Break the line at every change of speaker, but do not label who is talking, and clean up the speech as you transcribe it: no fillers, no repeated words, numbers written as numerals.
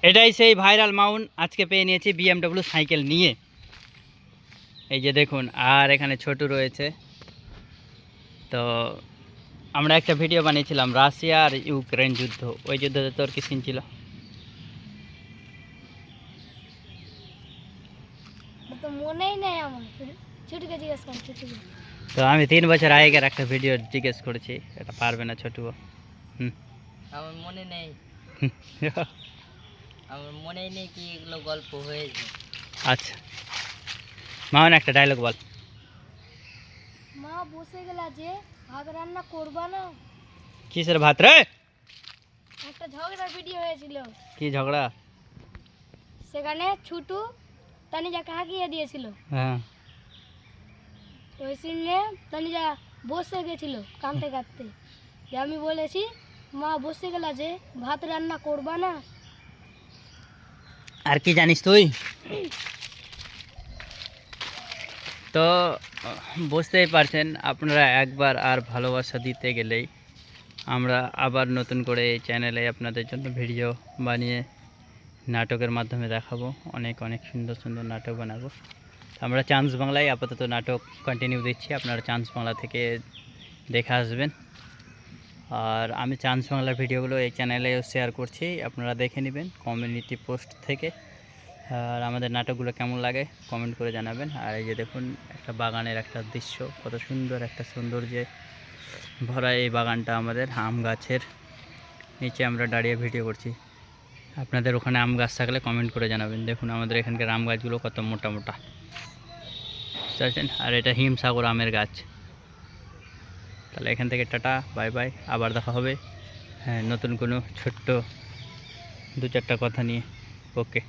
এটাই সেই viral Mount আজকে পেয়ে নিয়েছি BMW সাইকেল নিয়ে। এই যে দেখুন, আর এখানে ছোটু রয়েছে। তো আমরা একটা ভিডিও বানিয়েছিলাম রাশিয়া আর ইউক্রেন যুদ্ধ, ওই যুদ্ধতে তোর কি সিন ছিল?
তো মনেই নেই আমার, ছোটকে জিজ্ঞেস কর ছোটকে।
তো আমি 3 বছর আগেকার একটা ভিডিও জিজ্ঞেস করেছি, এটা পারবে না ছোটু।
আমার মনে নেই, আমার মনেই নেই কি এগুলো গল্প হয়েছে।
আচ্ছা মাউন একটা ডায়লগ বল।
মা বসে গেলা যে ভাত রান্না করবা না।
কিসের ভাত রে?
একটা ঝগড়ার ভিডিও হয়েছিল,
কি ঝগড়া?
সেখানে ছুটু তানিজাকে হাঁকিয়ে দিয়েছিল।
হ্যাঁ
তো ওই সিনে তানিজা বসে গেছিল কাঁদতে কাঁদতে, যে আমি বলেছি মা বসে গেলা যে ভাত রান্না করবা না।
আর কি জানিস তুই? তো বুঝতেই পারছেন আপনারা, একবার আর ভালোবাসা দিতে গেলেই আমরা আবার নতুন করে এই চ্যানেলে আপনাদের জন্য ভিডিও বানিয়ে নাটকের মাধ্যমে দেখাবো। অনেক অনেক সুন্দর সুন্দর নাটক বানাবো। আমরা চান্স বাংলায় আপাতত নাটক কন্টিনিউ দিচ্ছি, আপনারা চান্স বাংলা থেকে দেখে আসবেন। আর আমি চান্স বাংলার ভিডিওগুলো এই চ্যানেলেও শেয়ার করছি, আপনারা দেখে নেবেন কমিউনিটি পোস্ট থেকে। আর আমাদের নাটকগুলো কেমন লাগে কমেন্ট করে জানাবেন। আর এই যে দেখুন, একটা বাগানের একটা দৃশ্য, কত সুন্দর একটা সৌন্দর্যে ভরা এই বাগানটা আমাদের। আম গাছের নিচে আমরা দাঁড়িয়ে ভিডিও করছি। আপনাদের ওখানে আম গাছ থাকলে কমেন্ট করে জানাবেন। দেখুন আমাদের এখানকার আম গাছগুলো কত মোটা মোটা, বুঝতে পারছেন? আর এটা হিমসাগর আমের গাছ। তাহলে এখান থেকে টাটা, বাই বাই, আবার দেখা হবে হ্যাঁ নতুন কোনো ছোট্ট 2-4টা কথা নিয়ে। ওকে।